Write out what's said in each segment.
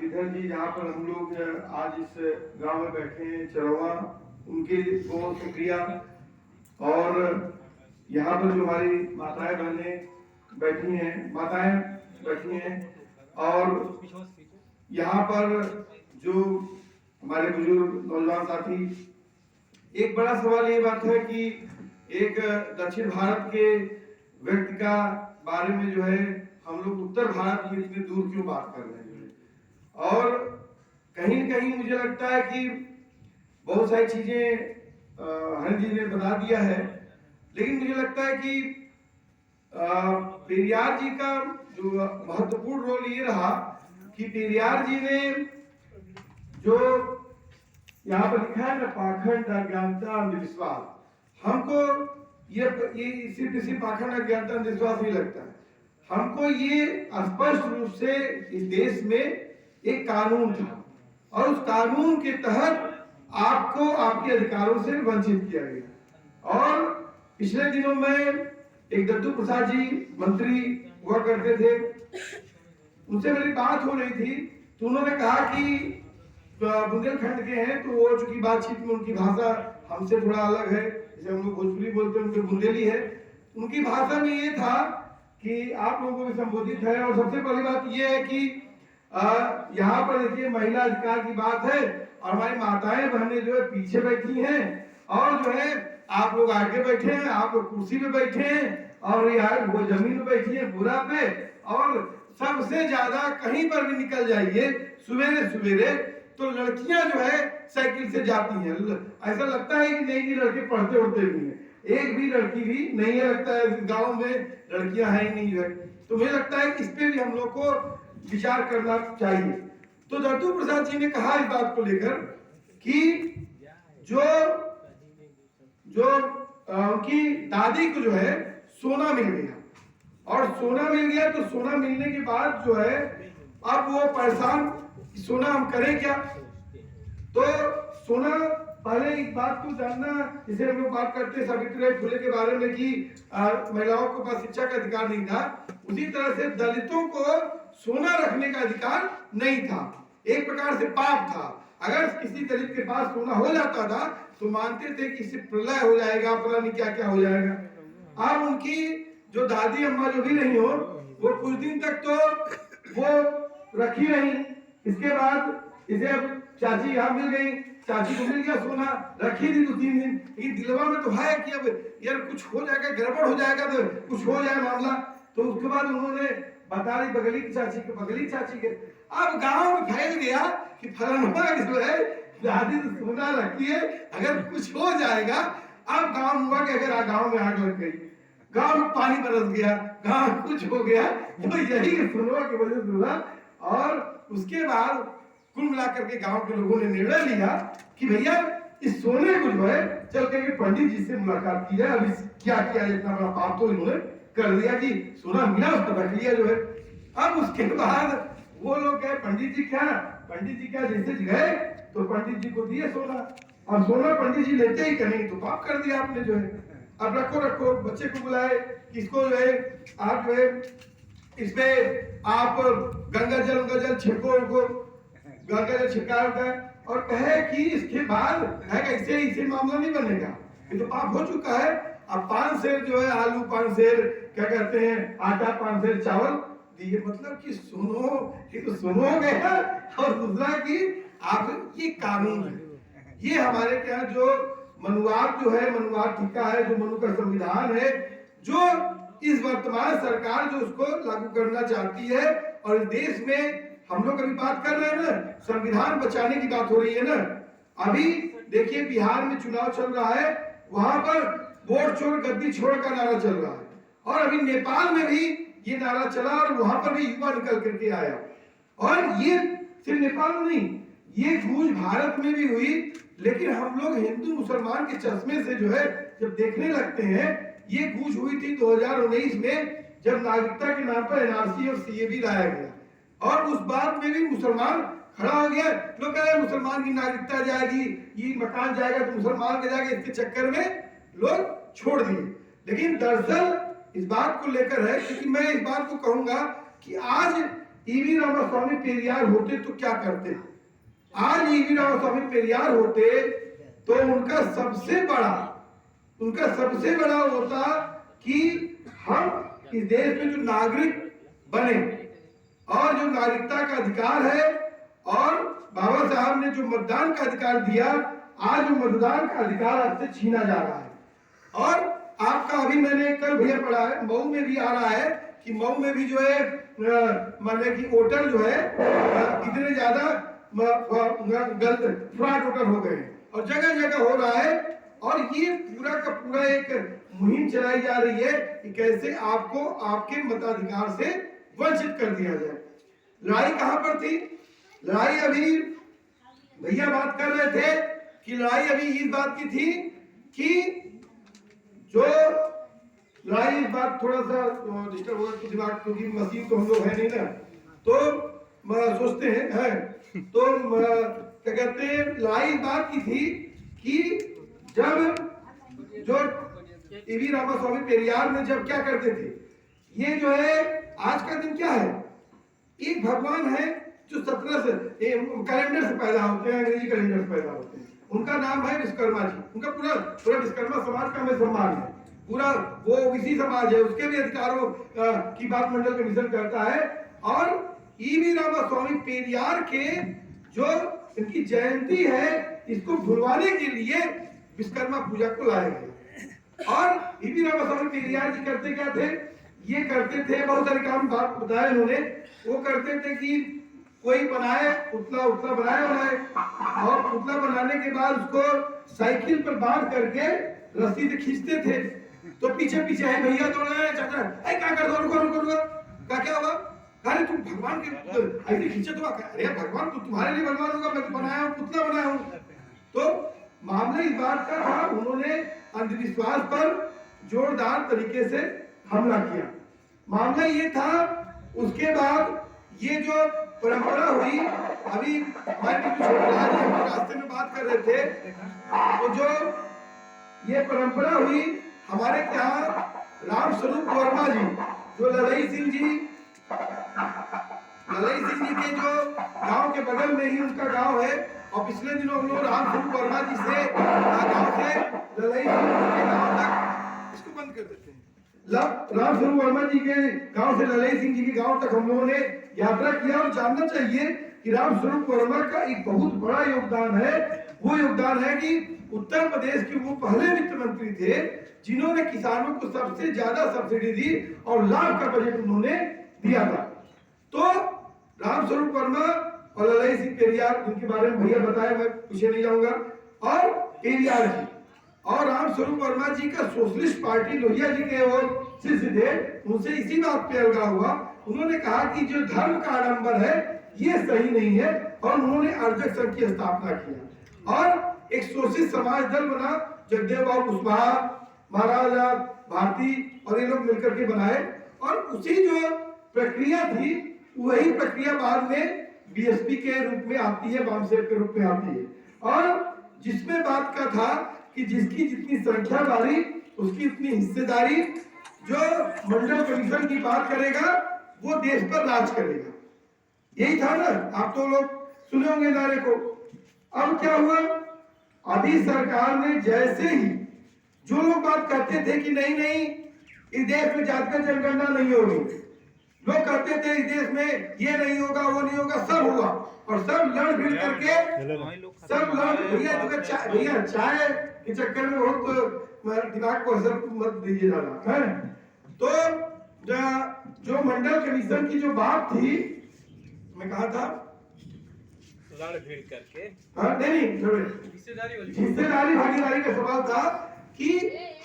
श्रीधर जी जहाँ पर हम लोग आज इस गांव में बैठे हैं चरवा, उनके बहुत शुक्रिया। और यहाँ पर जो हमारी माताएं बहनें बैठी हैं और यहाँ पर जो हमारे बुजुर्ग नौजवान साथी, एक बड़ा सवाल ये बात है कि एक दक्षिण भारत के व्यक्ति का बारे में जो है हम लोग उत्तर भारत में इतने दूर क्यों बात कर रहे हैं। और कहीं न कहीं मुझे लगता है कि बहुत सारी चीजें हर जी ने बता दिया है, लेकिन मुझे लगता है कि पेरियार जी का जो महत्वपूर्ण रोल ये रहा कि पेरियार जी ने जो यहाँ पर लिखा है ना, पाखंड, अज्ञानता, अंधविश्वास, हमको ये सिर्फ इसी पाखंड, अज्ञानता, अंधविश्वास नहीं लगता है। हमको ये स्पष्ट रूप से इस देश में एक कानून था और उस कानून के तहत आपको आपके अधिकारों से वंचित किया गया। और पिछले दिनों में एक दत्तू प्रसाद जी मंत्री हुआ करते थे, उनसे मेरी बात हो रही थी तो उन्होंने कहा कि बुंदेलखंड के हैं तो वो चूंकि बातचीत में उनकी भाषा हमसे थोड़ा अलग है, जैसे हम लोग भोजपुरी बोलते हैं उनके बुंदेली है, उनकी भाषा में ये था कि आप लोगों को भी संबोधित है। और सबसे पहली बात ये है कि यहाँ पर देखिए महिला अधिकार की बात है और हमारी माताएं बहनें जो है पीछे बैठी हैं और जो है आप लोग आगे बैठे हैं, आप लोग कुर्सी पे बैठे हैं और यार वो जमीन पे बैठी है बुरा पे। और सबसे ज्यादा कहीं पर भी निकल जाइए सवेरे सवेरे तो लड़कियां जो है साइकिल से जाती हैं। ऐसा लगता है कि नहीं, लड़के पढ़ते उड़ते भी हैं, एक भी लड़की भी नहीं है, लगता है गांव में लड़कियां हैं ही नहीं जो है। तो मुझे लगता है कि इस पे भी हम लोग को विचार करना चाहिए। तो दत्तू प्रसाद जी ने कहा इस बात को लेकर कि जो उनकी दादी को जो है सोना मिल गया और सोना मिल गया तो सोना मिलने के बाद जो है अब वो परेशान, सोना हम करें क्या। तो सोना, पहले एक बात को जानना, जैसे हम लोग बात करते सावित्रीबाई फुले के बारे में कि महिलाओं के पास शिक्षा का अधिकार नहीं था, उसी तरह से दलितों को सोना रखने का अधिकार नहीं था, एक प्रकार से पाप था। अगर किसी दलित के पास सोना हो जाता था तो मानते थे कि इससे प्रलय हो जाएगा, पता नहीं क्या क्या हो जाएगा। अब उनकी जो दादी अम्मा जो भी रही हो वो कुछ दिन तक तो वो रखी रही, इसके बाद इसे अब चाची यहाँ मिल गई, चाची को मिल गया सोना, रखी थी 2-3 दिन, लेकिन दिलवा में तो है कि अब यार कुछ हो जाएगा, गड़बड़ हो जाएगा तो कुछ हो जाए मामला। तो उसके बाद उन्होंने बता दी बगली की चाची के। अब गांव में फैल गया कि फलाना जो है दादी तो सोना रखी है, अगर कुछ हो जाएगा। अब गांव हुआ कि अगर गांव में आग लग गई, गांव में पानी बरस गया, गांव में कुछ हो गया, तो यही सोनवा की वजह से हुआ। और उसके बाद कुल मिलाकर के गांव के लोगों ने निर्णय लिया कि भैया इस सोने को जो है चल करके पंडित जी से मुलाकात की जाए। अभी क्या किया, इतना बड़ा पाप तो इन्होंने कर दिया कि सोना मिला उसको रख लिया जो है। अब उसके बाद वो लोग गए पंडित जी क्या जैसे गए तो पंडित जी को दिए सोना, और सोना पंडित जी लेते ही कहीं तो पाप कर दिया आपने जो है। अब रखो बच्चे को बुलाए, किसको जो है आप जो है इसपे आप गंगा जल छिड़को उनको, गंगा जल छिड़का और कहे कि इसके बाद ऐसे मामला नहीं बनेगा, ये तो पाप हो चुका है। अब 5 सेर जो है आलू, 5 सेर क्या कहते हैं आटा, 5 सेर चावल दिए, मतलब कि सुनो गया। और दूसरा कि आप ये कानून है, ये हमारे क्या जो मनुवाद जो है, मनुवाद टीका है, जो मनु का संविधान है, जो इस वर्तमान सरकार जो उसको लागू करना चाहती है। और इस देश में हम लोग अभी बात कर रहे हैं ना, संविधान बचाने की बात हो रही है ना। अभी देखिए बिहार में चुनाव चल रहा है, वहां पर वोट छोड़ गद्दी छोड़ का नारा चल रहा है, और अभी नेपाल में भी ये नारा चला और वहां पर भी युवा निकल करके आया। और ये सिर्फ नेपाल में नहीं, ये गूंज भारत में भी हुई। लेकिन हम लोग हिंदू मुसलमान के चश्मे से जो है जब देखने लगते हैं, ये गूंज हुई थी 2019 में जब नागरिकता के नाम पर एनआरसी और सीएबी लाया गया, और उस बात में भी मुसलमान खड़ा हो गया। लोग कह रहे हैं मुसलमान की नागरिकता जाएगी, ये मकान जाएगा तो मुसलमान का जाएगा, इसके चक्कर में लोग छोड़ दिए। लेकिन दरअसल इस बात को लेकर है, क्योंकि मैं इस बात को कहूंगा कि आज ईवी रामास्वामी पेरियार होते तो क्या करते। आज ईवी रामास्वामी पेरियार होते तो उनका सबसे बड़ा होता कि हम इस देश में जो नागरिक बने और जो नागरिकता का अधिकार है और बाबा साहब ने जो मतदान का अधिकार दिया, आज वो मतदान का अधिकार आपसे छीना जा रहा है। और आपका अभी मैंने कल भैया पढ़ा है, मऊ में भी आ रहा है कि मऊ में भी जो है माने कि वोटर जो है इतने ज्यादा गलत फ्रॉड वोटर हो गए और जगह जगह हो रहा है। और ये पूरा का पूरा एक मुहिम चलाई जा रही है कि कैसे आपको आपके मताधिकार से वंचित कर दिया जाए। लड़ाई कहां पर थी? लड़ाई अभी भैया बात कर रहे थे कि लड़ाई अभी इस बात की थी कि जो लड़ाई इस बात थोड़ा सा डिस्टर्ब हो गया दिमाग, क्योंकि मशीन तो हम लोग है नहीं ना, तो सोचते हैं तो क्या कहते हैं, लड़ाई इस बात की थी कि जब जो ईवी रामास्वामी पेरियार में जब क्या करते थे, ये जो है आज का दिन क्या है, एक भगवान है जो 17 से कैलेंडर से पैदा होते हैं, अंग्रेजी कैलेंडर से पैदा होते हैं, उनका नाम है विश्वकर्मा जी। उनका पूरा विश्वकर्मा समाज का हमें सम्मान है, पूरा वो इसी समाज है, उसके भी अधिकारों की बात मंडल कमीशन करता है। और ईवी रामास्वामी पेरियार के जो इनकी जयंती है, इसको भुलवाने के लिए विश्वकर्मा पूजा को लाया गया। और ईवी रामास्वामी पेरियार जी करते क्या थे, ये करते थे बहुत सारे काम बात बताया इन्होंने। वो करते थे कि कोई बनाए पुतला बनाए और पुतला बनाने के बाद उसको साइकिल पर बांध करके रस्सी से खींचते थे, तो पीछे पीछे है भैया दौड़ रहे, चाचा क्या कर दो, रुको क्या हुआ, अरे तुम भगवान के ऐसे खींचे तो अरे भगवान तो तुम्हारे लिए भगवान होगा, मैं तो बनाया हूँ, पुतला बनाया हूँ। तो मामला इस बात का था, उन्होंने अंधविश्वास पर जोरदार तरीके से हमला किया। मामला ये था, उसके बाद ये जो परंपरा हुई, अभी हमारे रास्ते में बात कर रहे थे, तो जो ये परंपरा हुई हमारे यहाँ राम स्वरूप वर्मा जी, जो ललई सिंह जी के जो गांव के बगल में ही उनका गांव है, और पिछले दिनों हम लोग राम स्वरूप वर्मा जी से गांव से ललई सिंह जी के गांव तक, इसको बंद कर देते हैं, राम स्वरूप वर्मा जी के गांव से ललई सिंह जी के गांव तक हम लोगों ने यात्रा किया। और जानना चाहिए कि राम स्वरूप वर्मा का एक बहुत बड़ा योगदान है, वो योगदान है कि उत्तर प्रदेश के वो पहले वित्त मंत्री थे जिन्होंने किसानों को सबसे ज्यादा सब्सिडी दी और लाभ का बजट उन्होंने दिया था। तो राम स्वरूप वर्मा और ललई सिंह पेरियार, जिनके बारे में भैया बताया, मैं पूछे नहीं जाऊंगा, और पेरियार जी और राम स्वरूप वर्मा जी का सोशलिस्ट पार्टी लोहिया जी के वो शिष्य थे, उनसे इसी बात पे अलगा हुआ। उन्होंने कहा कि जो धर्म का आडंबर है ये सही नहीं है, और उन्होंने अर्जक संघ की स्थापना किया और एक शोषित समाज दल बना, जगदेव बाबू कुशवाहा, महाराजा भारती और ये लोग मिलकर के बनाए। और उसी जो प्रक्रिया थी वही प्रक्रिया बाद में बीएसपी के रूप में आती है, वामसेप के रूप में आती है, और जिसमें बात का था कि जिसकी जितनी संख्या बारी उसकी उतनी हिस्सेदारी, जो मंडल कमीशन की बात करेगा वो देश पर राज करेगा, यही था ना, आप तो लोग सुने होंगे नारे को। अब क्या हुआ, अभी सरकार ने जैसे ही जो लोग बात करते थे कि नहीं इस देश में जातिगत जनगणना नहीं होगी, लोग कहते थे इस देश में ये नहीं होगा वो नहीं होगा, सब हुआ और सब लड़ भिड़ करके सब लड़। भैया चाय के चक्कर में बहुत दिमाग को असर मत दीजिए ज्यादा है। तो जो मंडल कमीशन की जो बात थी, मैं कहा था लड़ भिड़ करके, हाँ नहीं हिस्सेदारी भागीदारी का सवाल था कि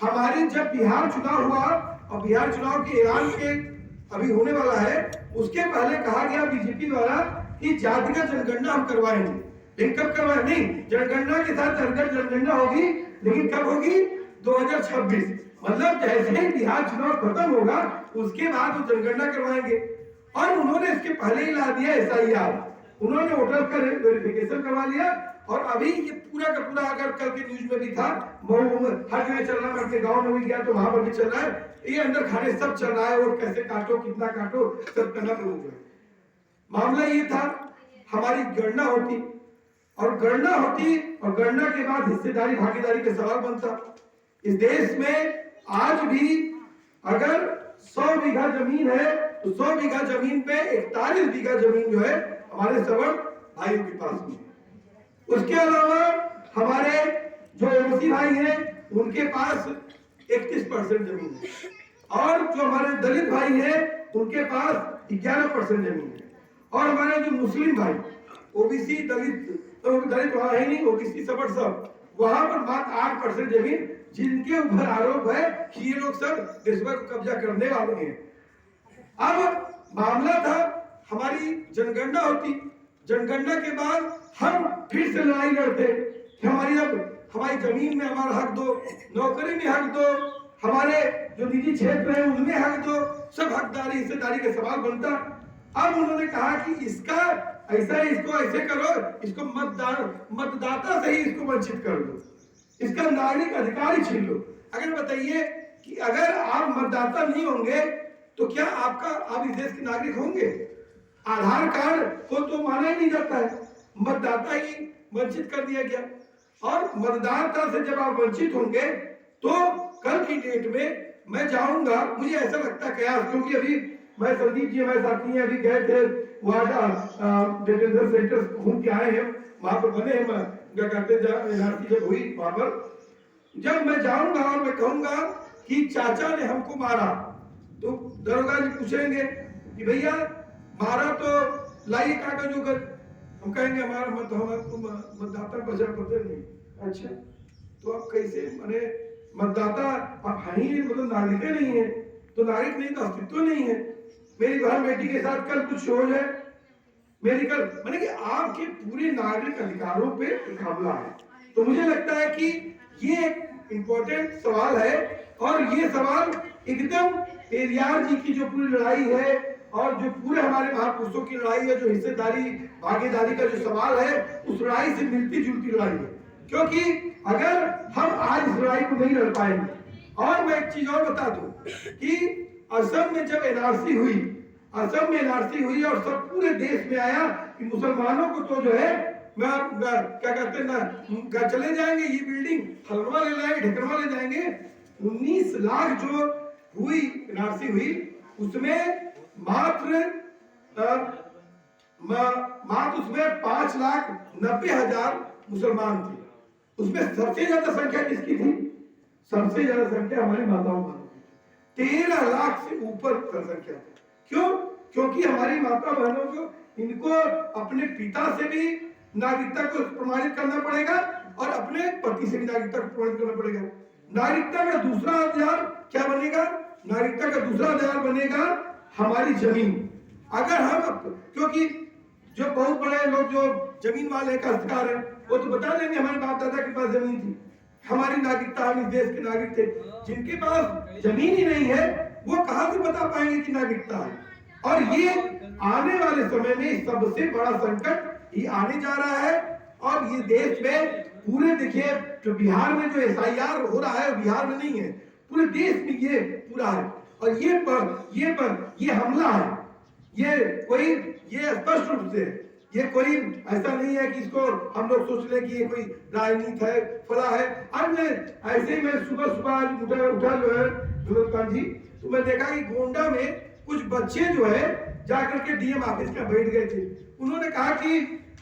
हमारे जब बिहार चुनाव हुआ और बिहार चुनाव के ऐलान के अभी होने वाला है, उसके पहले कहा गया बीजेपी द्वारा कि जातिगत जनगणना हम करवाएंगे, लेकिन कब करवाए नहीं, जनगणना के साथ जातिगत जनगणना होगी, लेकिन कब होगी 2026, मतलब जैसे ही बिहार चुनाव खत्म होगा उसके बाद वो जनगणना करवाएंगे। और उन्होंने इसके पहले ही ला दिया SIR, उन्होंने वोटर का वेरिफिकेशन करवा लिया। और अभी ये पूरा का पूरा, अगर कल के न्यूज में भी था, हर जगह चल रहा है, मैं गाँव में भी गया तो वहां पर भी चल रहा है, ये अंदर खाने सब चल रहा है, और कैसे काटो कितना काटो सब करना शुरू है। मामला ये था, हमारी गणना होती और गणना के बाद हिस्सेदारी भागीदारी का सवाल बनता। इस देश में आज भी अगर 100 बीघा जमीन है तो 100 बीघा जमीन पे 41 बीघा जमीन जो है हमारे सवर्ण भाइयों के पास में है। उसके अलावा हमारे जो ओबीसी भाई हैं उनके पास 31% जमीन है और जो हमारे दलित भाई हैं उनके पास 11% जमीन है और हमारे जो मुस्लिम भाई ओबीसी दलित वहां है नहीं, ओबीसी सब वहां पर मात्र 8% जमीन, जिनके ऊपर आरोप है कि ये लोग सब देशभर को कब्जा करने वाले हैं। अब मामला था हमारी जनगणना होती, जनगणना के बाद हम फिर से लड़ाई लड़ते कि हमारी जमीन में हमारा हक दो, नौकरी में हक दो, हमारे जो निजी क्षेत्र है उनमें हक दो, सब हकदारी हिस्सेदारी का सवाल बनता। अब उन्होंने कहा कि इसको ऐसे करो, इसको मतदाता से ही इसको वंचित कर दो, इसका नागरिक अधिकार ही छीन लो। अगर बताइए कि अगर आप मतदाता नहीं होंगे तो क्या आप इस देश के नागरिक होंगे? आधार कार्ड को तो माना ही नहीं जाता है, मतदाता ही वंचित कर दिया गया। और मतदाता से जब आप वंचित होंगे तो कल की डेट में मैं जाऊंगा, मुझे ऐसा लगता है कयास, क्योंकि अभी मैं संदीप जी हमारे साथी हैं, अभी गए थे वहाँ डिटेंशन सेंटर घूम के आए हैं, वहां पर बने हैं, क्या कहते एनआरसी जब हुई वहां पर, जब मैं जाऊंगा और मैं कहूंगा कि चाचा ने हमको मारा तो दरोगा जी पूछेंगे कि भैया मारा तो लाइए कागज होकर, हम कहेंगे हमारा मतदाता पहचान पत्र नहीं। अच्छा तो आप कैसे, माने मतदाता आप है ही मतलब नागरिक नहीं है, तो नागरिक नहीं तो अस्तित्व नहीं है। मेरी बहन बेटी के साथ कल कुछ हो जाए, मेरी कल माने कि आपके पूरे नागरिक अधिकारों पे एक हमला है। तो मुझे लगता है कि ये एक इम्पोर्टेंट सवाल है और ये सवाल एकदम पेरियार जी की जो पूरी लड़ाई है और जो पूरे हमारे महापुरुषों की लड़ाई है, जो हिस्सेदारी भागीदारी का जो सवाल है, उस लड़ाई से मिलती जुलती लड़ाई है। क्योंकि अगर हम आज इस लड़ाई को नहीं लड़ पाएंगे, और मैं एक चीज और बता दूं कि असम में जब एनआरसी हुई और सब पूरे देश में आया कि मुसलमानों को तो जो है क्या कहते हैं ना चले जाएंगे, ये बिल्डिंग हलवा ले जाएंगे, ढेकरवा ले जाएंगे। 19 लाख जो हुई एनआरसी हुई, उसमें मात्र उसमें 5,90,000 मुसलमान थे। उसमें सबसे ज्यादा संख्या किसकी थी? सबसे ज्यादा संख्या हमारी माताओं बहनों की, 13 लाख से ऊपर संख्या थी। क्यों? क्योंकि हमारी माता बहनों को इनको अपने पिता से भी नागरिकता को प्रमाणित करना पड़ेगा और अपने पति से भी नागरिकता को प्रमाणित करना पड़ेगा। नागरिकता का दूसरा आधार क्या बनेगा? नागरिकता का दूसरा आधार बनेगा हमारी जमीन। अगर हम, क्योंकि जो बहुत बड़े लोग जो जमीन वाले काश्तकार हैं वो तो बता देंगे हमारे बाप दादा के पास जमीन थी, हमारी नागरिकता, हम इस देश के नागरिक थे। जिनके पास जमीन ही नहीं है वो कहां से बता पाएंगे कि नागरिकता है? और ये आने वाले समय में सबसे बड़ा संकट ये आने जा रहा है। और ये देश में पूरे देखिए, जो बिहार में जो एसआईआर हो रहा है, बिहार में नहीं है, पूरे देश में ये पूरा है। और ये हमला है, ये स्पष्ट रूप से, ये कोई ऐसा नहीं है कि इसको हम लोग सोच ले कि ये कोई राजनीति है, फला है। अब ऐसे ही मैं सुबह आज उठा जो है विनोद जी, तो मैं देखा कि गोंडा में कुछ बच्चे जो है जाकर के डीएम ऑफिस में बैठ गए थे। उन्होंने कहा कि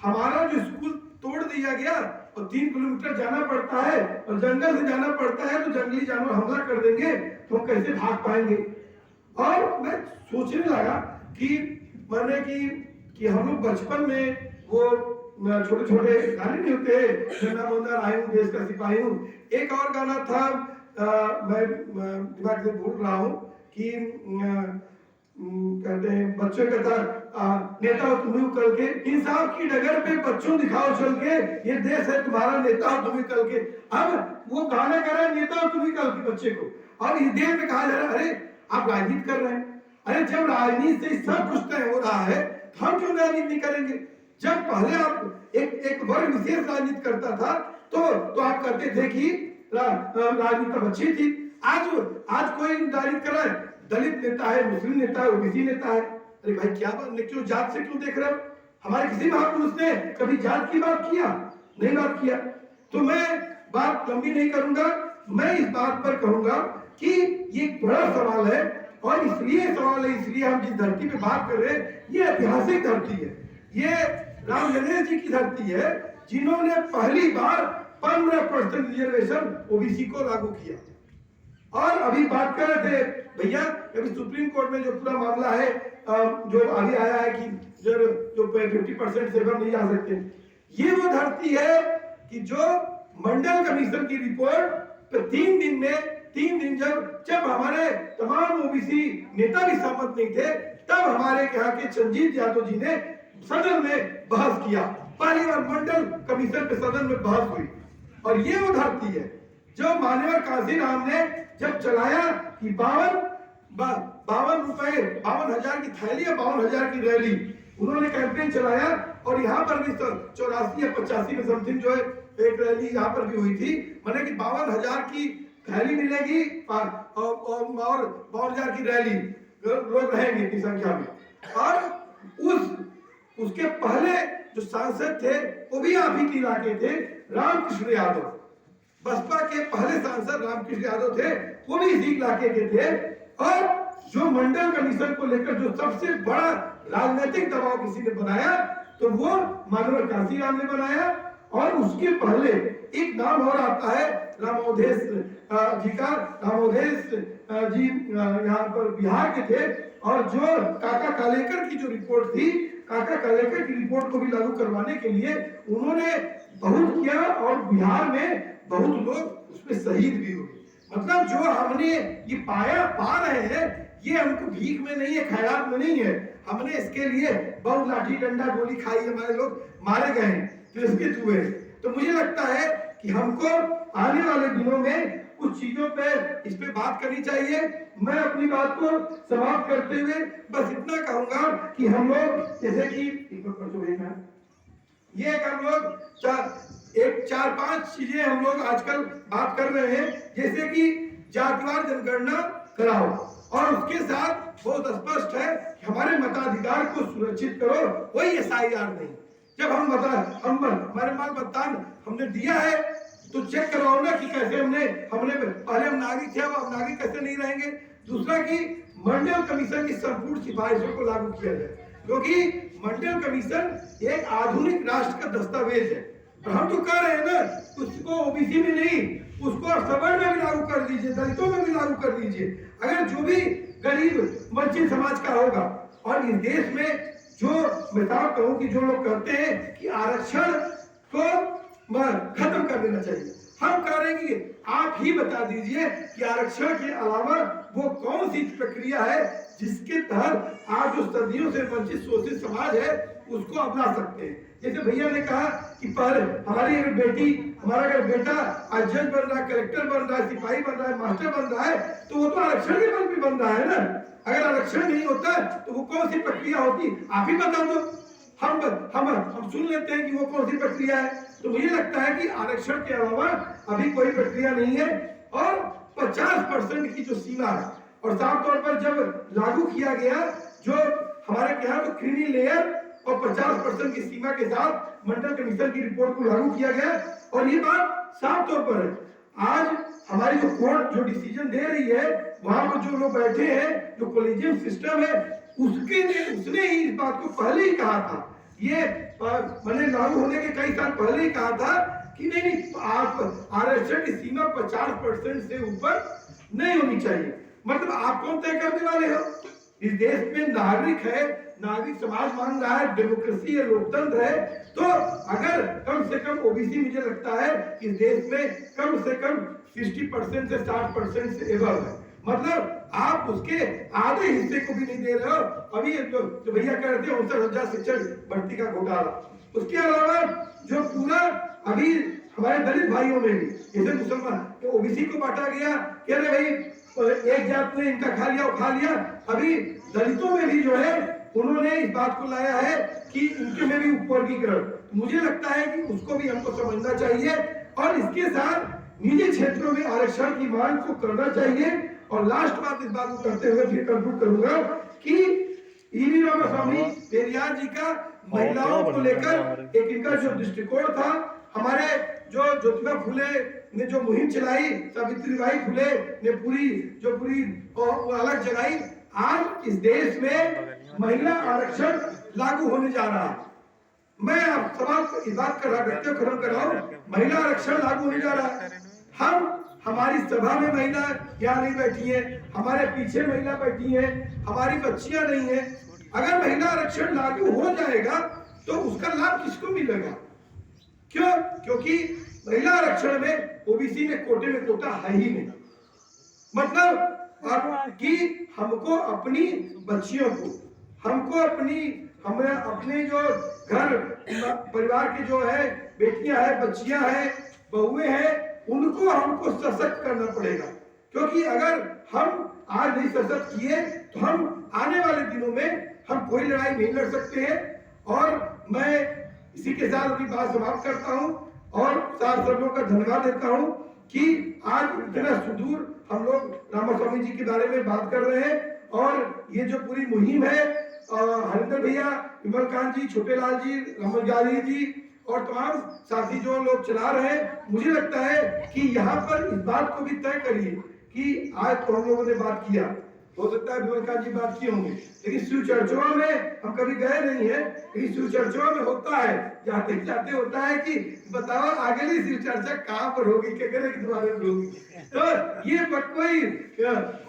हमारा जो स्कूल तोड़ दिया गया और 3 किलोमीटर जाना पड़ता है और जंगल से जाना पड़ता है, तो जंगली जानवर हमला कर देंगे तो हम कैसे भाग पाएंगे। और मैं सोचने लगा कि मैंने कि हम लोग बचपन में वो छोटे छोटे गाने नहीं होते, मैं बंदा आई हूँ, देश का सिपाही हूँ। एक और गाना था, मैं दिमाग से भूल रहा हूँ कि कहते हैं बच्चों का था, नेता हो तुम्हें कल के, इंसाफ की डगर पे बच्चों दिखाओ चल के, ये देश है तुम्हारा, नेता हो तुम्हें कल के। अब वो गाना कर रहा है नेता हो तुम्हें कल के बच्चे को, और इस देश में कहा जा रहा है अरे आप राजनीति कर रहे हैं। अरे जब राजनीति से सब कुछ तय हो रहा है, हम क्यों राजनीति नहीं करेंगे? जब पहले आप एक वर्ग विशेष राजनीति करता था तो आप कहते थे कि राजनीति तब अच्छी थी। आज कोई राजनीति कर रहा है, दलित नेता है, मुस्लिम नेता है, ओबीसी नेता है, अरे भाई क्या बात, क्यों जात से क्यों देख रहे हो? हमारे किसी महापुरुष ने कभी जात की बात किया? नहीं बात किया। तो मैं बात लंबी नहीं करूंगा, मैं इस बात पर कहूंगा कि ये एक बड़ा सवाल है, और इसलिए सवाल है, इसलिए हम जिस धरती पे बात कर रहे हैं ये ऐतिहासिक धरती है। ये राम जनेश जी की धरती है जिन्होंने पहली बार 15% रिजर्वेशन ओबीसी को लागू किया। और अभी बात कर रहे थे भैया, अभी सुप्रीम कोर्ट में जो पूरा मामला है जो आगे आया है कि जो 50% से ऊपर नहीं आ सकते, ये वो धरती है कि जो मंडल कमीशन की रिपोर्ट पे 3 दिन जब हमारे तमाम ओबीसी नेता भी सहमत नहीं थे, तब हमारे यहाँ के चंजीत यादव जी ने सदन में बहस किया। पहली बार मंडल कमीशन पे सदन में बहस हुई। और ये वो धरती है जो मान्यवर काशीराम ने जब चलाया कि 52,000 की थैली या 52,000 की रैली, उन्होंने कैंपेन चलाया। और यहाँ पर भी 84 या 85 में समथिंग जो है एक रैली यहाँ पर भी हुई थी, माने कि 52,000 की थैली मिलेगी और 52,000 की रैली, लोग रहेंगे इतनी संख्या में। और उसके पहले जो सांसद थे वो भी आप ही के इलाके थे, रामकृष्ण यादव, बसपा के पहले सांसद रामकृष्ण यादव थे, वो भी इसी इलाके के थे। और जो मंडल कमीशन को लेकर जो सबसे बड़ा राजनीतिक दबाव किसी ने बनाया तो वो मानवर काशीराम ने बनाया। और उसके पहले एक नाम और आता है रामोधेश जी का। रामोधेश जी यहाँ पर बिहार के थे, और जो काका कालेकर की जो रिपोर्ट थी, काका कालेकर की रिपोर्ट को भी लागू करवाने के लिए उन्होंने बहुत किया, और बिहार में बहुत लोग उसमें शहीद भी हुए। मतलब जो हमने ये पा रहे हैं, ये हमको भीख में नहीं है, खैरात में नहीं है, हमने इसके लिए बहुत लाठी डंडा गोली खाई, हमारे लोग मारे गए हैं, तिरस्कृत हुए। तो मुझे लगता है कि हमको आने वाले दिनों में कुछ चीजों पे इस पे बात करनी चाहिए। मैं अपनी बात को समाप्त करते हुए बस इतना कहूंगा कि हम लोग जैसे कि ये हम लोग एक 4-5 चीजें हम लोग आजकल बात कर रहे हैं, जैसे कि जातिवार जनगणना कराओ, और उसके साथ बहुत स्पष्ट है कि हमारे मताधिकार को सुरक्षित करो, कोई SIR नहीं। जब हमारे मतदान हमने दिया है तो चेक करवाओ ना कि कैसे हमने पहले हम नागरिक थे, अब नागरिक कैसे नहीं रहेंगे। दूसरा कि मंडल कमीशन की संपूर्ण सिफारिशों को लागू किया जाए, क्योंकि मंडल कमीशन एक आधुनिक राष्ट्र का दस्तावेज है। और हम तो कह रहे हैं ना, उसको ओबीसी में नहीं, उसको सवर्ण में भी लागू कर दीजिए, दलितों में भी लागू कर दीजिए, अगर जो भी गरीब वंचित समाज का होगा। और इस देश में जो मैं कहूँ कि जो लोग कहते हैं कि आरक्षण को खत्म कर देना चाहिए, हम कह रहे हैं कि आप ही बता दीजिए कि आरक्षण के अलावा वो कौन सी प्रक्रिया है जिसके तहत आप जो सदियों से वंचित शोषित समाज है उसको अपना सकते हैं। जैसे भैया ने कहा कि पहले हमारी हमारा अगर बेटा आज जज बन रहा है, कलेक्टर बन रहा है, सिपाही बन रहा है, मास्टर बन रहा है, तो वो तो आरक्षण के बल पे बन रहा है ना। अगर आरक्षण नहीं होता तो वो कौन सी प्रक्रिया होती, आप ही बता दो, हम सुन लेते हैं कि वो कौन सी प्रक्रिया है। तो मुझे लगता है कि आरक्षण के अलावा अभी कोई प्रक्रिया नहीं है। और 50% की जो सीमा है, और साफ तौर पर जब लागू किया गया जो हमारे यहाँ तो क्रीमी लेयर और 50% की सीमा के साथ मंडल कमीशन की रिपोर्ट को लागू किया गया। और ये बात साफ तौर पर है, आज हमारी जो कोर्ट जो डिसीजन दे रही है, वहां पर जो लोग बैठे हैं, जो कॉलेजियम सिस्टम है, उसने ही इस बात को पहले ही कहा था, ये मैंने लागू होने के कई साल पहले ही कहा था कि नहीं आप आरक्षण की सीमा 50% से ऊपर नहीं होनी चाहिए। मतलब आप कौन तय करने वाले हो? इस देश में नागरिक है, नागरिक समाज मान रहा है, डेमोक्रेसी है, लोकतंत्र है, तो अगर कम से कम ओबीसी मुझे लगता है इस देश में कम से कम 60% से 60% से एबव है, मतलब आप उसके आधे हिस्से को भी नहीं दे रहे हो। अभी जो भैया कह रहे थे 59,000 शिक्षक भर्ती का घोटाला, उसके अलावा जो पूरा अभी हमारे दलित भाइयों में भी जैसे मुसलमान तो ओबीसी को बांटा गया, कह रहे भाई एक जात ने इनका खा लिया, खा लिया। अभी दलितों में भी जो है उन्होंने इस बात को लाया है कि इनके में भी उपवर्गीकरण, मुझे लगता है कि उसको भी हमको समझना चाहिए। और इसके साथ निजी क्षेत्रों में आरक्षण की मांग को करना चाहिए। और लास्ट बात इस बात को करते हुए फिर कंक्लूड करूंगा कि ईवी रामास्वामी पेरियार जी का महिलाओं को लेकर एक इनका जो दृष्टिकोण था, हमारे जो ज्योतिबा फुले ने जो मुहिम चलाई, सावित्रीबाई फुले ने पूरी अलग जगाई। आज इस देश में महिला आरक्षण लागू होने जा रहा है। मैं आप सवाल को इस बात करते खत्म कर रहा हूँ, महिला आरक्षण लागू होने जा रहा है। हमारी सभा में महिला यहाँ नहीं बैठी है, हमारे पीछे महिला बैठी है, हमारी बच्चियां नहीं है। अगर महिला आरक्षण लागू हो जाएगा तो उसका लाभ किसको मिलेगा? क्यों? क्योंकि महिला आरक्षण में ओबीसी में कोटे में कोटा है ही नहीं। मतलब कि हमको अपनी बच्चियों को, हमें अपने जो घर परिवार के जो है बेटियां हैं, बच्चियां हैं, बहुएं हैं, उनको हमको सशक्त करना पड़ेगा। क्योंकि अगर हम आज नहीं सशक्त किए तो हम आने वाले दिनों में हम कोई लड़ाई नहीं लड़ सकते हैं। और मैं इसी के साथ अपनी बात समाप्त करता हूं और साथ सब लोगों का धन्यवाद देता हूं कि आज इतना सुदूर हम लोग रामास्वामी जी के बारे में बात कर रहे हैं। और ये जो पूरी मुहिम है, हरिंदर भैया, विमल कांत जी, छोटे लाल जी, रमन जी और तमाम साथी जो लोग चला रहे हैं, मुझे लगता है कि यहाँ पर इस बात को भी तय करिए कि आज तो हम लोगों ने बात किया, हो सकता है विमल कांत जी बात किए होंगे, लेकिन शिव चर्चा में हम कभी गए नहीं है। लेकिन शिव चर्चा में होता है, जाते जाते होता है कि बताओ अगली शिव चर्चा कहाँ पर होगी, केकरे के द्वारे में होगी। तो ये कोई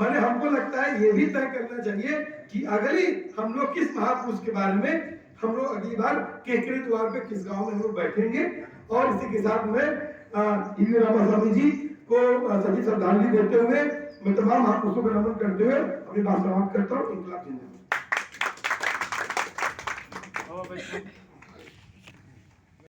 मैंने हमको लगता है ये भी तय करना चाहिए कि अगली हम लोग किस महापुरुष के बारे में हम लोग अगली बार केकरे द्वार पे किस गांव में हम लोग बैठेंगे। और इसी के साथ में ईवी रामास्वामी जी को सभी श्रद्धांजलि देते हुए मैं तमाम महापुरुषों को नमन करते हुए अपनी बात समाप्त करता हूँ। इंकलाब जिंदाबाद।